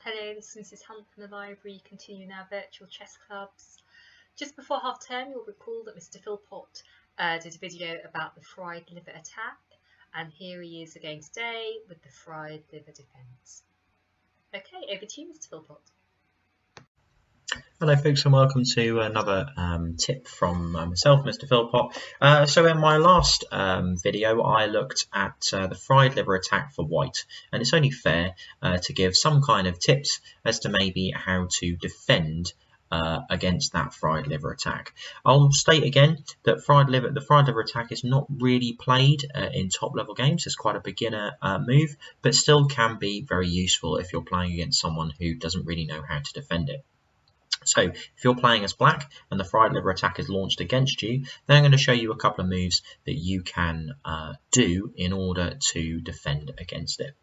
Hello, this is Mrs. Hunt from the library, continuing our virtual chess clubs. Just before half term, you'll recall that Mr. Philpot did a video about the fried liver attack, and here he is again today with the fried liver defence. Okay, over to you, Mr. Philpot. Hello folks, and welcome to another tip from myself, Mr. Philpot. So in my last video I looked at the fried liver attack for white, and it's only fair to give some kind of tips as to maybe how to defend against that fried liver attack. I'll state again that the fried liver attack is not really played in top level games. It's quite a beginner move, but still can be very useful if you're playing against someone who doesn't really know how to defend it. So if you're playing as black and the fried liver attack is launched against you, then I'm going to show you a couple of moves that you can do in order to defend against it.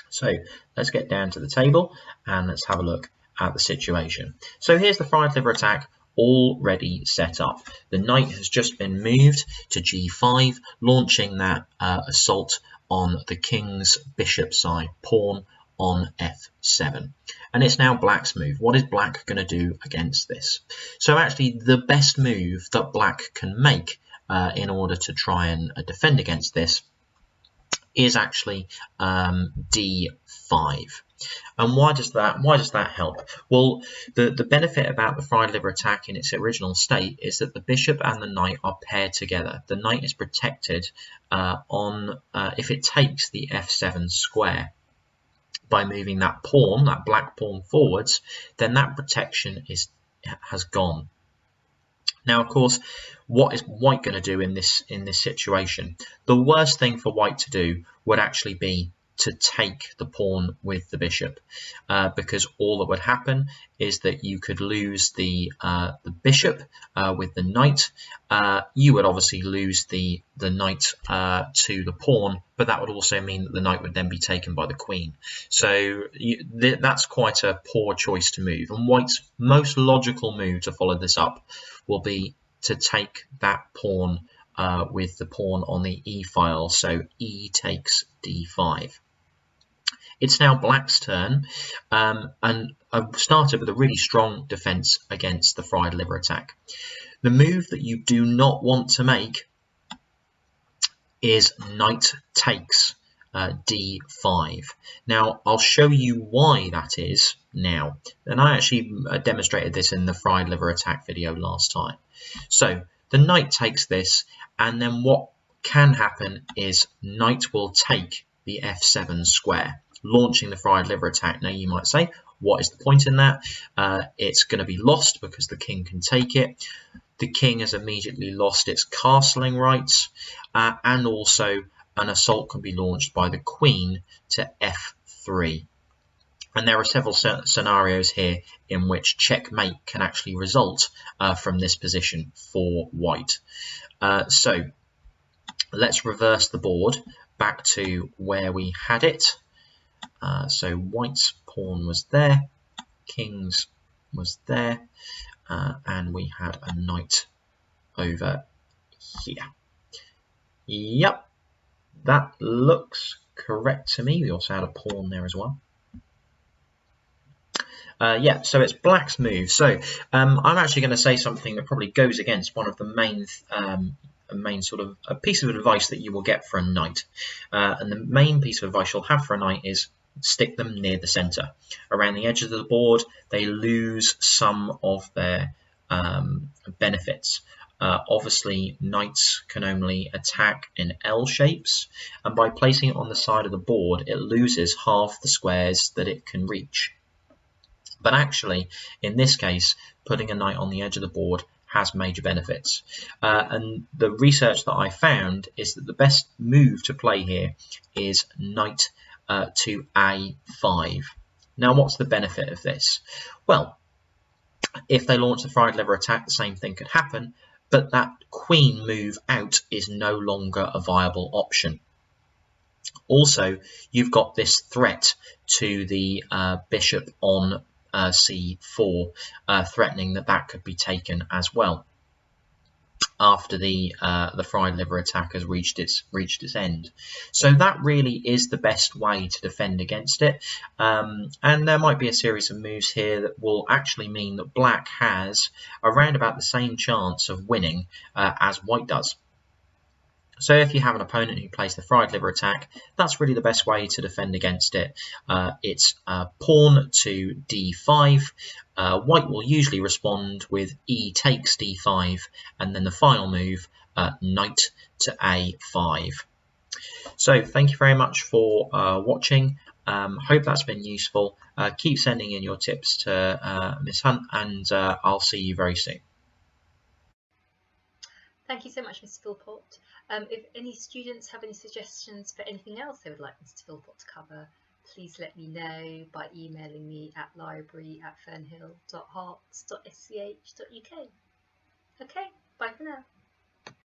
So let's get down to the table and let's have a look at the situation. So here's the fried liver attack already set up. The knight has just been moved to g5, launching that assault on the king's bishop side pawn on f7, and it's now black's move. What is black going to do against this? So actually the best move that black can make in order to try and defend against this is actually d5. And why does that help? Well, the benefit about the fried liver attack in its original state is that the bishop and the knight are paired together. The knight is protected if it takes the f7 square. By moving that pawn, that black pawn forwards, then that protection has gone. Now, of course, what is white going to do in this situation? The worst thing for white to do would actually be to take the pawn with the bishop, because all that would happen is that you could lose the bishop with the knight. You would obviously lose the knight to the pawn, but that would also mean that the knight would then be taken by the queen. So that's quite a poor choice to move, and white's most logical move to follow this up will be to take that pawn with the pawn on the e file, so e takes d5. It's now black's turn, and I've started with a really strong defense against the fried liver attack. The move that you do not want to make is knight takes d5. Now, I'll show you why that is now, and I actually demonstrated this in the fried liver attack video last time. So the knight takes this, and then what can happen is knight will take the f7 square, launching the fried liver attack. Now you might say, what is the point in that? It's going to be lost because the king can take it. The king has immediately lost its castling rights, and also an assault can be launched by the queen to f3. And there are several scenarios here in which checkmate can actually result from this position for white. So let's reverse the board back to where we had it. So white's pawn was there, king's was there, and we had a knight over here. Yep, that looks correct to me. We also had a pawn there as well. Yeah, so it's black's move. So I'm actually going to say something that probably goes against one of the main sort of a piece of advice that you will get for a knight. And the main piece of advice you'll have for a knight is stick them near the center. Around the edges of the board, they lose some of their benefits. Obviously, knights can only attack in L shapes, and by placing it on the side of the board, it loses half the squares that it can reach. But actually, in this case, putting a knight on the edge of the board has major benefits. And the research that I found is that the best move to play here is knight to a5. Now, what's the benefit of this? Well, if they launch the fried liver attack, the same thing could happen, but that queen move out is no longer a viable option. Also, you've got this threat to the bishop on c4, threatening that could be taken as well. after the fried liver attack has reached its end. So that really is the best way to defend against it. And there might be a series of moves here that will actually mean that black has around about the same chance of winning as white does. So if you have an opponent who plays the fried liver attack, that's really the best way to defend against it. It's pawn to d5. White will usually respond with e takes d5, and then the final move, knight to a5. So thank you very much for watching. Hope that's been useful. Keep sending in your tips to Miss Hunt, and I'll see you very soon. Thank you so much, Mr. Philpot. If any students have any suggestions for anything else they would like Mr. Philpot to cover, please let me know by emailing me at library@fernhill.hearts.sch.uk. Okay, bye for now.